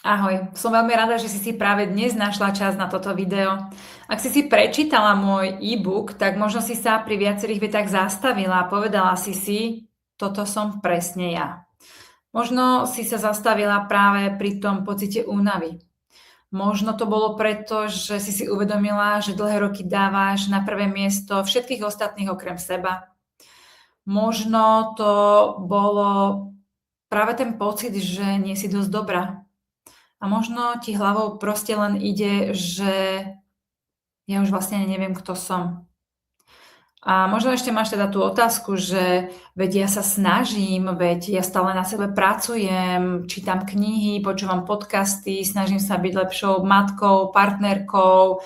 Ahoj, som veľmi rada, že si práve dnes našla čas na toto video. Ak si prečítala môj e-book, tak možno si sa pri viacerých vetách zastavila a povedala si, toto som presne ja. Možno si sa zastavila práve pri tom pocite únavy. Možno to bolo preto, že si uvedomila, že dlhé roky dávaš na prvé miesto všetkých ostatných okrem seba. Možno to bolo práve ten pocit, že nie si dosť dobrá. A možno ti hlavou proste len ide, že ja už vlastne neviem, kto som. A možno ešte máš teda tú otázku, že veď ja sa snažím, veď ja stále na sebe pracujem, čítam knihy, počúvam podcasty, snažím sa byť lepšou matkou, partnerkou,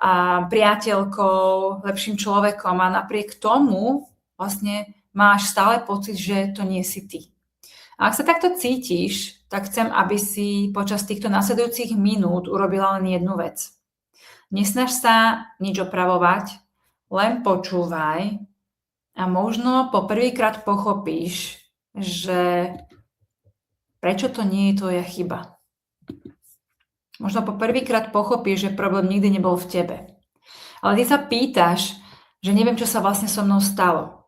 a priateľkou, lepším človekom a napriek tomu vlastne máš stále pocit, že to nie si ty. A ak sa takto cítiš, tak chcem, aby si počas týchto nasledujúcich minút urobila len jednu vec. Nesnaž sa nič opravovať, len počúvaj a možno po prvýkrát pochopíš, že prečo to nie je tvoja chyba. Možno po prvýkrát pochopíš, že problém nikdy nebol v tebe. Ale ty sa pýtaš, že neviem, čo sa vlastne so mnou stalo.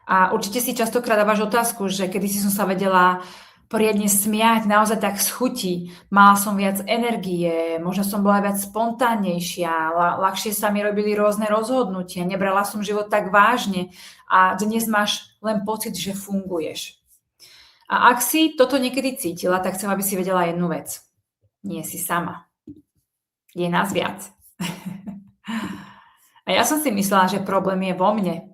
A určite si častokrát dávaš otázku, že kedy si som sa vedela poriadne smiať, naozaj tak z chuti. Mala som viac energie, možno som bola viac spontánnejšia, ľahšie sa mi robili rôzne rozhodnutia, nebrala som život tak vážne a dnes máš len pocit, že funguješ. A ak si toto niekedy cítila, tak chcem, aby si vedela jednu vec. Nie si sama. Je nás viac. A ja som si myslela, že problém je vo mne.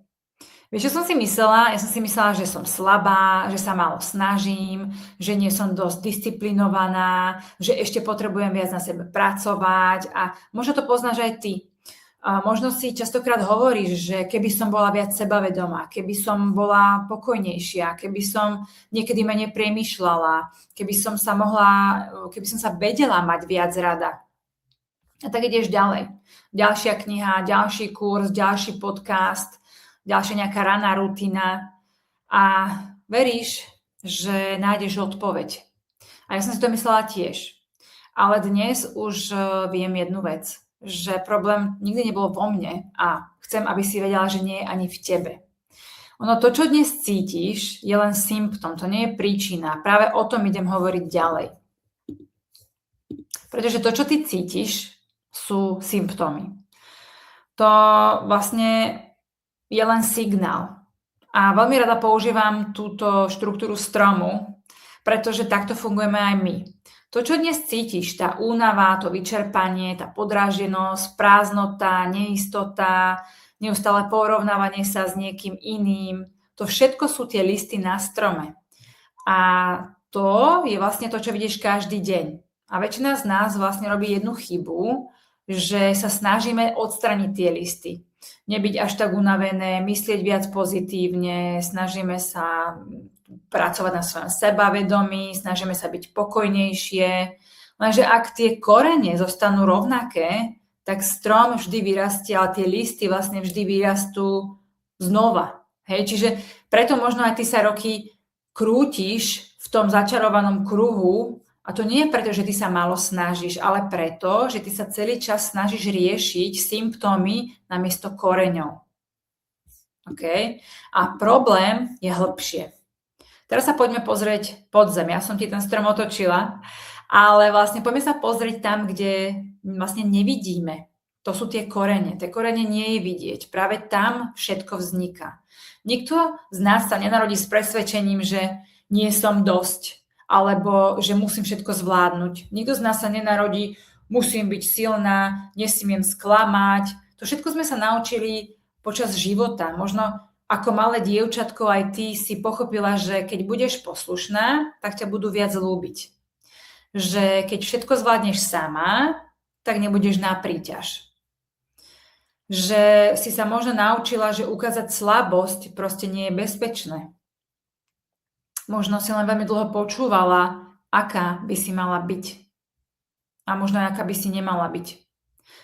Vieš, čo som si myslela? Ja som si myslela, že som slabá, že sa málo snažím, že nie som dosť disciplinovaná, že ešte potrebujem viac na sebe pracovať a možno to poznáš aj ty. A možno si častokrát hovoríš, že keby som bola viac sebavedomá, keby som bola pokojnejšia, keby som niekedy menej premýšľala, keby som sa vedela mať viac rada. A tak ideš ďalej. Ďalšia kniha, ďalší kurz, ďalší podcast, ďalšia nejaká ranná rutina a veríš, že nájdeš odpoveď. A ja som si to myslela tiež. Ale dnes už viem jednu vec, že problém nikdy nebol vo mne a chcem, aby si vedela, že nie je ani v tebe. Ono to, čo dnes cítiš, je len symptóm, to nie je príčina. Práve o tom idem hovoriť ďalej. Pretože to, čo ty cítiš, sú symptómy. To vlastne je len signál. A veľmi rada používam túto štruktúru stromu, pretože takto fungujeme aj my. To, čo dnes cítiš, tá únava, to vyčerpanie, tá podráždenosť, prázdnota, neistota, neustále porovnávanie sa s niekým iným, to všetko sú tie listy na strome. A to je vlastne to, čo vidíš každý deň. A väčšina z nás vlastne robí jednu chybu, že sa snažíme odstraniť tie listy. Nebyť až tak unavené, myslieť viac pozitívne, snažíme sa pracovať na svojom sebavedomí, snažíme sa byť pokojnejšie. Lenže ak tie korene zostanú rovnaké, tak strom vždy vyrastie, ale tie listy vlastne vždy vyrastú znova. Hej? Čiže preto možno aj ty sa roky krútiš v tom začarovanom kruhu. A to nie je preto, že ty sa málo snažíš, ale preto, že ty sa celý čas snažíš riešiť symptómy namiesto koreňov. Okay? A problém je hlbšie. Teraz sa poďme pozrieť pod zem. Ja som ti ten strom otočila, ale vlastne poďme sa pozrieť tam, kde vlastne nevidíme. To sú tie korene. Tie korene nie je vidieť. Práve tam všetko vzniká. Nikto z nás sa nenarodí s presvedčením, že nie som dosť, alebo že musím všetko zvládnuť. Nikto z nás sa nenarodí, musím byť silná, nesmiem sklamať. To všetko sme sa naučili počas života. Možno ako malé dievčatko aj ty si pochopila, že keď budeš poslušná, tak ťa budú viac ľúbiť. Že keď všetko zvládneš sama, tak nebudeš na príťaž. Že si sa možno naučila, že ukázať slabosť proste nie je bezpečné. Možno si len veľmi dlho počúvala, aká by si mala byť. A možno aká by si nemala byť.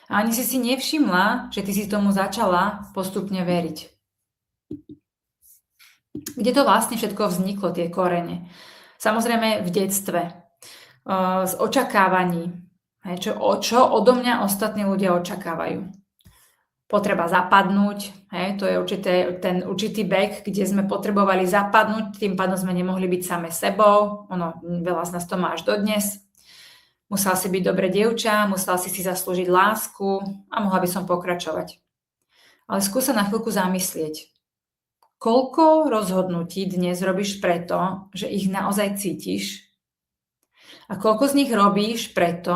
A ani si nevšimla, že ty si tomu začala postupne veriť. Kde to vlastne všetko vzniklo, tie korene? Samozrejme v detstve. z očakávaní. Hej, čo odo mňa ostatní ľudia očakávajú. Potreba zapadnúť, hej, to je ten určitý beh, kde sme potrebovali zapadnúť, tým pádom sme nemohli byť same sebou, veľa z nás to má až dodnes. Musela si byť dobré dievča, musela si zaslúžiť lásku a mohla by som pokračovať. Ale skús sa na chvíľku zamyslieť. Koľko rozhodnutí dnes robíš preto, že ich naozaj cítiš? A koľko z nich robíš preto,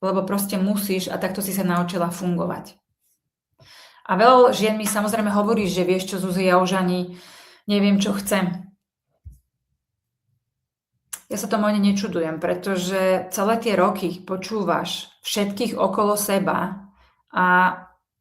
lebo proste musíš a takto si sa naučila fungovať. A veľa žien mi samozrejme hovorí, že vieš čo, Zuzi, ja už ani neviem, čo chcem. Ja sa tomu ani nečudujem, pretože celé tie roky počúvaš všetkých okolo seba a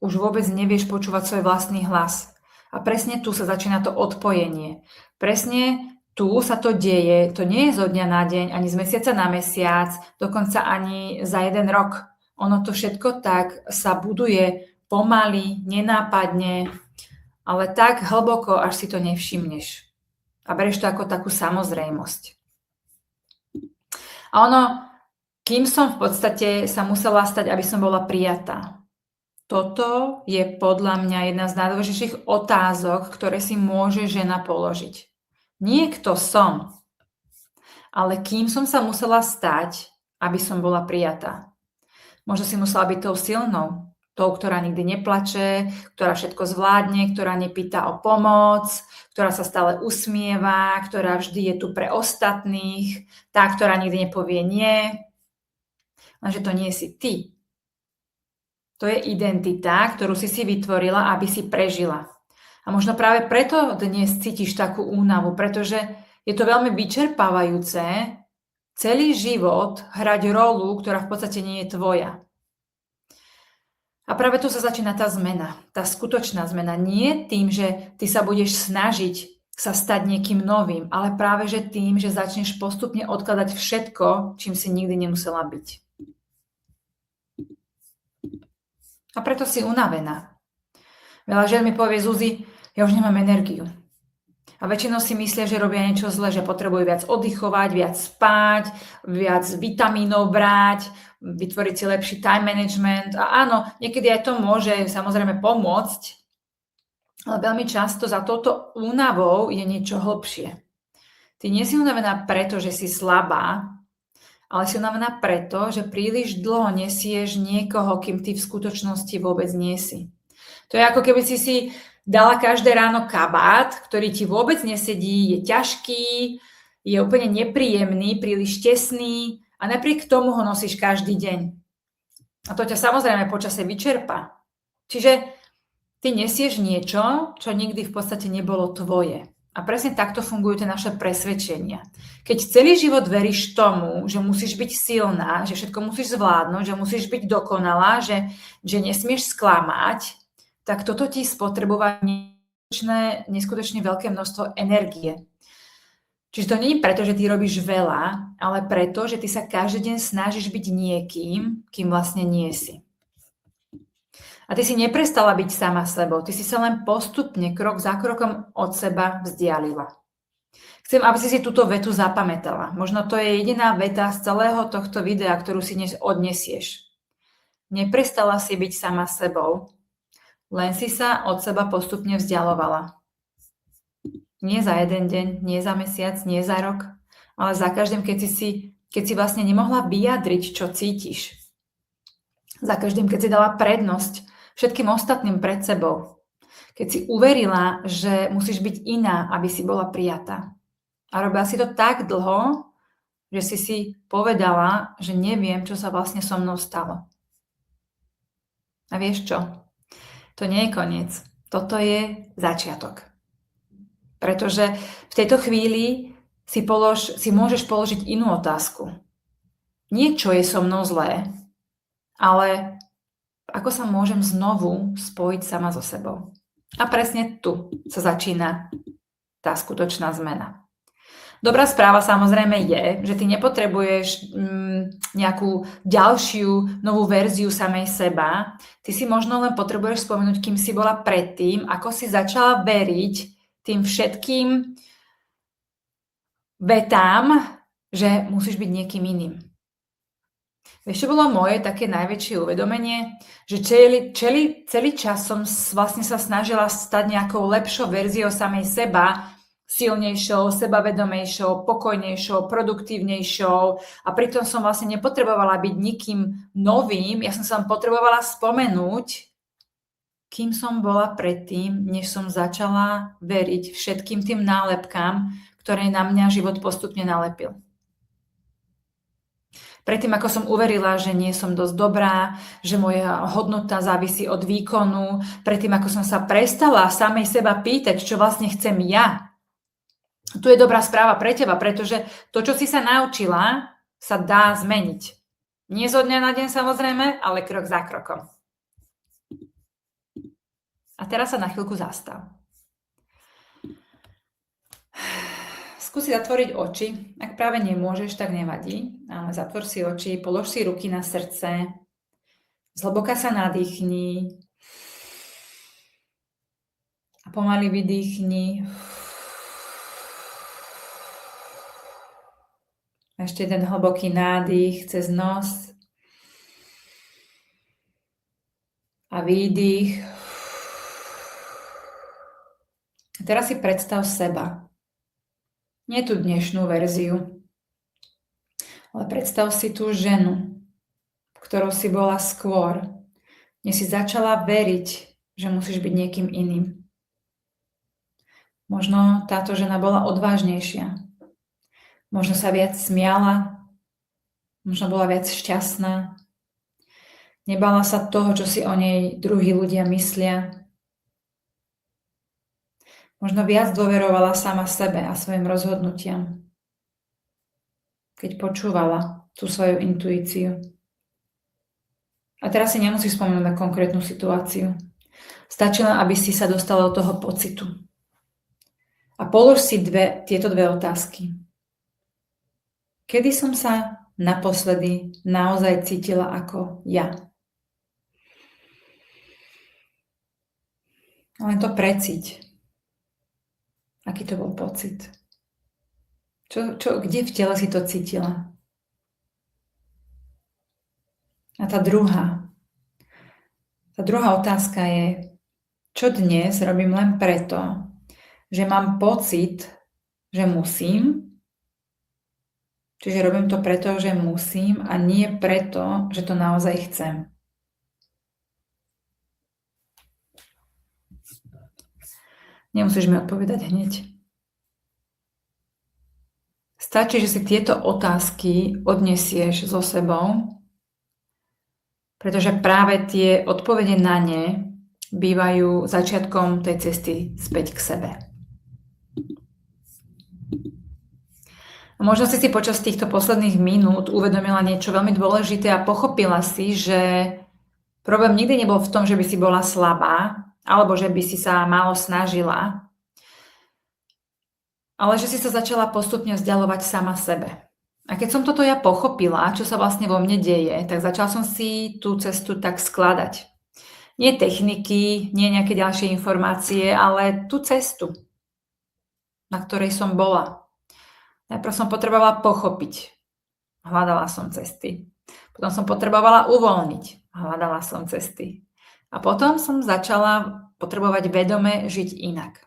už vôbec nevieš počúvať svoj vlastný hlas. A presne tu sa začína to odpojenie. Presne tu sa to deje, to nie je zo dňa na deň, ani z mesiaca na mesiac, dokonca ani za 1 rok. Ono to všetko tak sa buduje pomaly, nenápadne, ale tak hlboko, až si to nevšimneš. A bereš to ako takú samozrejmosť. A kým som v podstate sa musela stať, aby som bola prijatá. Toto je podľa mňa jedna z najdôležitejších otázok, ktoré si môže žena položiť. Nie kto som, ale kým som sa musela stať, aby som bola prijatá. Možno si musela byť tou silnou, tou, ktorá nikdy neplače, ktorá všetko zvládne, ktorá nepýta o pomoc, ktorá sa stále usmieva, ktorá vždy je tu pre ostatných, tá, ktorá nikdy nepovie nie. Lenže to nie si ty. To je identita, ktorú si vytvorila, aby si prežila. A možno práve preto dnes cítiš takú únavu, pretože je to veľmi vyčerpávajúce celý život hrať rolu, ktorá v podstate nie je tvoja. A práve tu sa začína tá zmena, tá skutočná zmena. Nie tým, že ty sa budeš snažiť sa stať niekým novým, ale práve že tým, že začneš postupne odkladať všetko, čím si nikdy nemusela byť. A preto si unavená. Veľa žien mi povie, Zuzi, ja už nemám energiu. A väčšinou si myslia, že robia niečo zle, že potrebujú viac oddychovať, viac spať, viac vitamínov brať, vytvoriť si lepší time management. A áno, niekedy aj to môže samozrejme pomôcť, ale veľmi často za touto únavou je niečo hlbšie. Ty nie si unavená preto, že si slabá, ale si unavená preto, že príliš dlho nesieš niekoho, kým ty v skutočnosti vôbec nie si. To je ako keby si dala každé ráno kabát, ktorý ti vôbec nesedí, je ťažký, je úplne nepríjemný, príliš tesný a napriek tomu ho nosíš každý deň. A to ťa samozrejme počase vyčerpá. Čiže ty nesieš niečo, čo nikdy v podstate nebolo tvoje. A presne takto fungujú tie naše presvedčenia. Keď celý život veríš tomu, že musíš byť silná, že všetko musíš zvládnuť, že musíš byť dokonalá, že nesmieš sklamať, tak toto ti spotrebuje neskutočne veľké množstvo energie. Čiže to nie je preto, že ty robíš veľa, ale preto, že ty sa každý deň snažíš byť niekým, kým vlastne nie si. A ty si neprestala byť sama sebou, ty si sa len postupne, krok za krokom od seba vzdialila. Chcem, aby si túto vetu zapamätala. Možno to je jediná veta z celého tohto videa, ktorú si dnes odnesieš. Neprestala si byť sama sebou, len si sa od seba postupne vzdialovala. Nie za 1 deň, nie za mesiac, nie za rok, ale za každým, keď si vlastne nemohla vyjadriť, čo cítiš. Za každým, keď si dala prednosť všetkým ostatným pred sebou. Keď si uverila, že musíš byť iná, aby si bola prijatá. A robila si to tak dlho, že si povedala, že neviem, čo sa vlastne so mnou stalo. A vieš čo? To nie je koniec. Toto je začiatok. Pretože v tejto chvíli si môžeš položiť inú otázku. Nie, čo je so mnou zlé, ale ako sa môžem znovu spojiť sama so sebou. A presne tu sa začína tá skutočná zmena. Dobrá správa samozrejme je, že ty nepotrebuješ nejakú ďalšiu novú verziu samej seba. Ty si možno len potrebuješ spomenúť, kým si bola predtým, ako si začala veriť tým všetkým vetám, že musíš byť niekým iným. Vieš, čo bolo moje také najväčšie uvedomenie? Že celý čas som vlastne sa snažila stať nejakou lepšou verziou samej seba, silnejšou, sebavedomejšou, pokojnejšou, produktívnejšou a pritom som vlastne nepotrebovala byť nikým novým, ja som sa potrebovala spomenúť, kým som bola predtým, než som začala veriť všetkým tým nálepkám, ktoré na mňa život postupne nalepil. Predtým, ako som uverila, že nie som dosť dobrá, že moja hodnota závisí od výkonu, predtým, ako som sa prestala samej seba pýtať, čo vlastne chcem ja. Tu je dobrá správa pre teba, pretože to, čo si sa naučila, sa dá zmeniť. Nie zo dňa na deň samozrejme, ale krok za krokom. A teraz sa na chvíľku zastav. Skúsi zatvoriť oči. Ak práve nemôžeš, tak nevadí. Ale zatvor si oči, polož si ruky na srdce. Zhlboka sa nadýchni. A pomaly vydýchni. Ešte jeden hlboký nádych cez nos. A výdych. A teraz si predstav seba. Nie tú dnešnú verziu, ale predstav si tú ženu, ktorou si bola skôr, než si začala veriť, že musíš byť niekým iným. Možno táto žena bola odvážnejšia, možno sa viac smiala, možno bola viac šťastná, nebala sa toho, čo si o nej druhí ľudia myslia. Možno viac dôverovala sama sebe a svojim rozhodnutiam, keď počúvala tú svoju intuíciu. A teraz si nemusíš spomenúť na konkrétnu situáciu. Stačí len, aby si sa dostala do toho pocitu. A polož si tieto dve otázky. Kedy som sa naposledy naozaj cítila ako ja? Len to precíť. Aký to bol pocit? Kde v tele si to cítila? A tá druhá otázka je, čo dnes robím len preto, že mám pocit, že musím, čiže robím to preto, že musím a nie preto, že to naozaj chcem. Nemusíš mi odpovedať hneď. Stačí, že si tieto otázky odnesieš so sebou, pretože práve tie odpovede na ne bývajú začiatkom tej cesty späť k sebe. A možno si počas týchto posledných minút uvedomila niečo veľmi dôležité a pochopila si, že problém nikdy nebol v tom, že by si bola slabá, alebo že by si sa málo snažila, ale že si sa začala postupne vzdialovať sama sebe. A keď som toto ja pochopila, čo sa vlastne vo mne deje, tak začala som si tú cestu tak skladať. Nie techniky, nie nejaké ďalšie informácie, ale tú cestu, na ktorej som bola. Najprv som potrebovala pochopiť. Hľadala som cesty. Potom som potrebovala uvoľniť. Hľadala som cesty. A potom som začala potrebovať vedome žiť inak.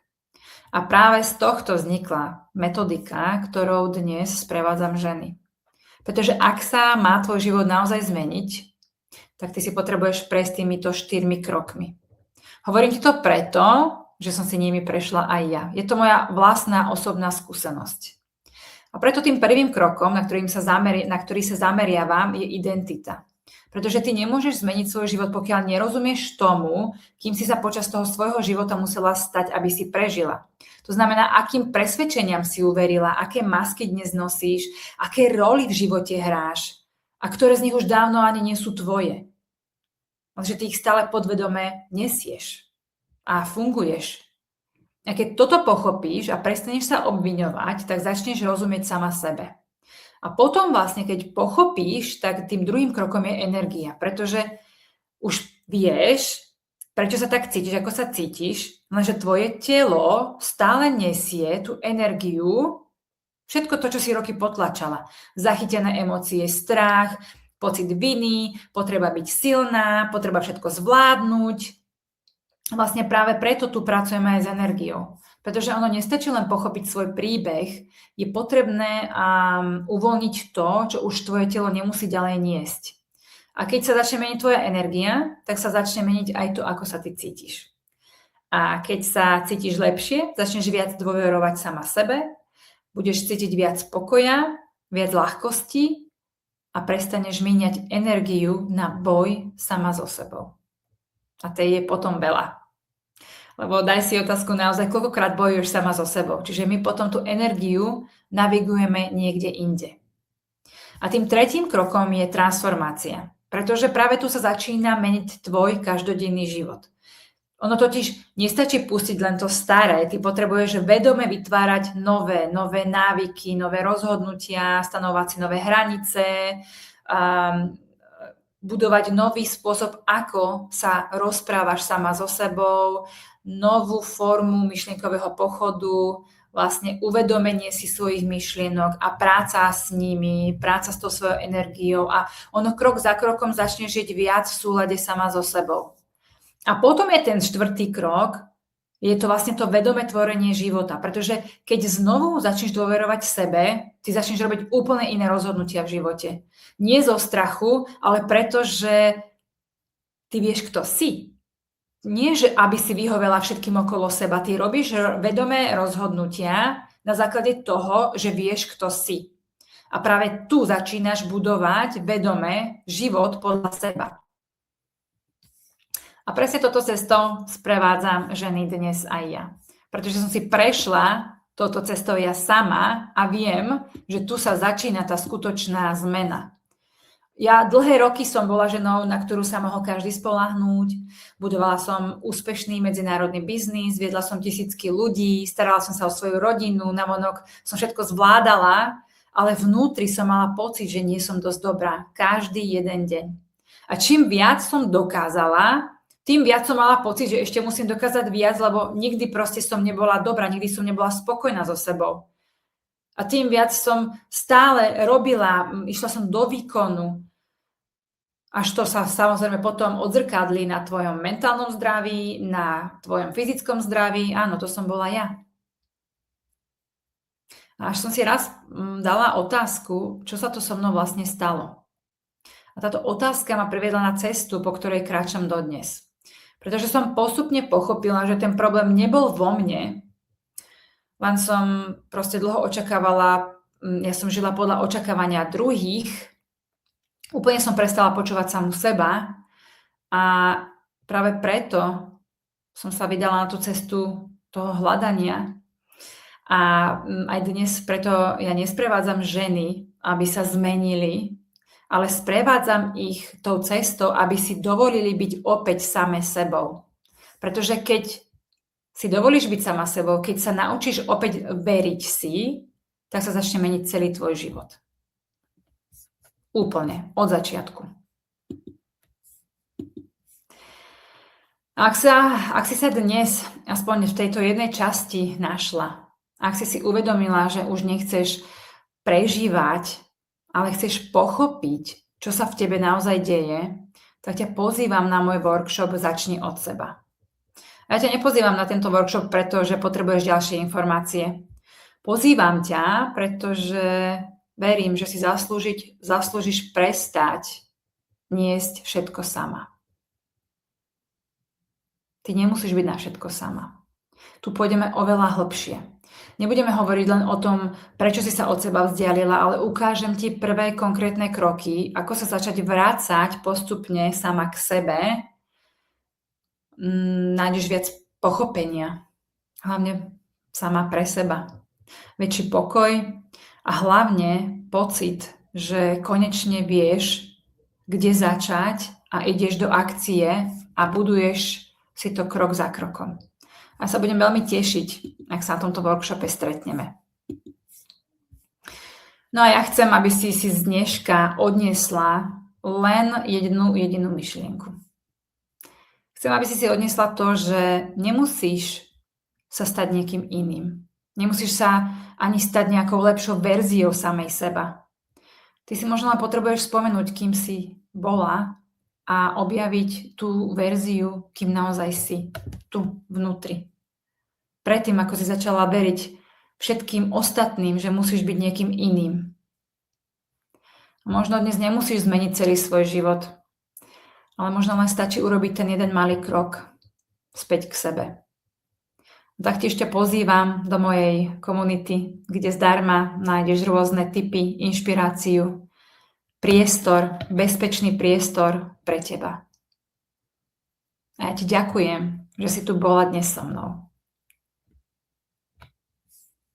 A práve z tohto vznikla metodika, ktorou dnes sprevádzam ženy. Pretože ak sa má tvoj život naozaj zmeniť, tak ty si potrebuješ prejsť týmito 4 krokmi. Hovorím ti to preto, že som si nimi prešla aj ja. Je to moja vlastná osobná skúsenosť. A preto tým prvým krokom, na ktorý sa zameriavam, je identita. Pretože ty nemôžeš zmeniť svoj život, pokiaľ nerozumieš tomu, kým si sa počas toho svojho života musela stať, aby si prežila. To znamená, akým presvedčeniam si uverila, aké masky dnes nosíš, aké roly v živote hráš a ktoré z nich už dávno ani nie sú tvoje. Ale že ty ich stále podvedome nesieš a funguješ. A keď toto pochopíš a prestaneš sa obviňovať, tak začneš rozumieť sama sebe. A potom vlastne, keď pochopíš, tak tým druhým krokom je energia, pretože už vieš, prečo sa tak cítiš, ako sa cítiš, lenže tvoje telo stále nesie tú energiu Všetko to, čo si roky potlačala. Zachytené emócie, strach, pocit viny, potreba byť silná, potreba všetko zvládnuť. Vlastne práve preto tu pracujeme aj s energiou. Pretože ono nestačí len pochopiť svoj príbeh, je potrebné uvoľniť to, čo už tvoje telo nemusí ďalej niesť. A keď sa začne meniť tvoja energia, tak sa začne meniť aj to, ako sa ty cítiš. A keď sa cítiš lepšie, začneš viac dôverovať sama sebe, budeš cítiť viac pokoja, viac ľahkosti a prestaneš míňať energiu na boj sama so sebou. A tej je potom veľa. Lebo daj si otázku naozaj, koľkokrát bojuješ sama so sebou. Čiže my potom tú energiu navigujeme niekde inde. A tým tretím krokom je transformácia. Pretože práve tu sa začína meniť tvoj každodenný život. Ono totiž nestačí pustiť len to staré. Ty potrebuješ vedome vytvárať nové návyky, nové rozhodnutia, stanovať si nové hranice, budovať nový spôsob, ako sa rozprávaš sama so sebou, novú formu myšlienkového pochodu, vlastne uvedomenie si svojich myšlienok a práca s nimi, práca s tou svojou energiou a ono krok za krokom začne žiť viac v súlade sama so sebou. A potom je ten štvrtý krok, je to vlastne to vedomé tvorenie života, pretože keď znovu začneš dôverovať sebe, ty začneš robiť úplne iné rozhodnutia v živote. Nie zo strachu, ale preto, že ty vieš, kto si. Nie, že aby si vyhovela všetkým okolo seba. Ty robíš vedomé rozhodnutia na základe toho, že vieš, kto si. A práve tu začínaš budovať vedomé život podľa seba. A presne toto cestou sprevádzam ženy dnes aj ja. Pretože som si prešla toto cestou ja sama a viem, že tu sa začína tá skutočná zmena. Ja dlhé roky som bola ženou, na ktorú sa mohol každý spoľahnúť. Budovala som úspešný medzinárodný biznis, viedla som tisícky ľudí, starala som sa o svoju rodinu, navonok som všetko zvládala, ale vnútri som mala pocit, že nie som dosť dobrá. Každý jeden deň. A čím viac som dokázala, tým viac som mala pocit, že ešte musím dokázať viac, lebo nikdy proste som nebola dobrá, nikdy som nebola spokojná so sebou. A tým viac som stále robila, išla som do výkonu, až to sa samozrejme potom odzrkadlí na tvojom mentálnom zdraví, na tvojom fyzickom zdraví. Áno, to som bola ja. A až som si raz dala otázku, čo sa to so mnou vlastne stalo. A táto otázka ma priviedla na cestu, po ktorej kráčam dodnes. Pretože som postupne pochopila, že ten problém nebol vo mne, len som proste dlho očakávala, ja som žila podľa očakávania druhých, úplne som prestala počúvať samu seba a práve preto som sa vydala na tú cestu toho hľadania. A aj dnes preto ja nesprevádzam ženy, aby sa zmenili, ale sprevádzam ich tou cestou, aby si dovolili byť opäť same sebou. Pretože keď si dovolíš byť sama sebou, keď sa naučíš opäť veriť si, tak sa začne meniť celý tvoj život. Úplne, od začiatku. Ak si sa dnes, aspoň v tejto jednej časti našla, ak si uvedomila, že už nechceš prežívať, ale chceš pochopiť, čo sa v tebe naozaj deje, tak ťa pozývam na môj workshop Začni od seba. Ja ťa nepozývam na tento workshop, pretože potrebuješ ďalšie informácie. Pozývam ťa, pretože verím, že si zaslúžiš prestať niesť všetko sama. Ty nemusíš byť na všetko sama. Tu pôjdeme oveľa hlbšie. Nebudeme hovoriť len o tom, prečo si sa od seba vzdialila, ale ukážem ti prvé konkrétne kroky, ako sa začať vrácať postupne sama k sebe. Nájdeš viac pochopenia, hlavne sama pre seba. Väčší pokoj a hlavne pocit, že konečne vieš, kde začať a ideš do akcie a buduješ si to krok za krokom. A sa budem veľmi tešiť, ak sa na tomto workshope stretneme. No a ja chcem, aby si z dneška odniesla len jedinú myšlienku. Chcem, aby si odniesla to, že nemusíš sa stať niekým iným. Nemusíš sa ani stať nejakou lepšou verziou samej seba. Ty si možno len potrebuješ spomenúť, kým si bola a objaviť tú verziu, kým naozaj si tu vnútri. Predtým, ako si začala veriť všetkým ostatným, že musíš byť niekým iným. Možno dnes nemusíš zmeniť celý svoj život, ale možno len stačí urobiť ten jeden malý krok späť k sebe. Taktiež ťa pozývam do mojej komunity, kde zdarma nájdeš rôzne tipy, inšpiráciu, priestor, bezpečný priestor pre teba. A ja ti ďakujem, že si tu bola dnes so mnou.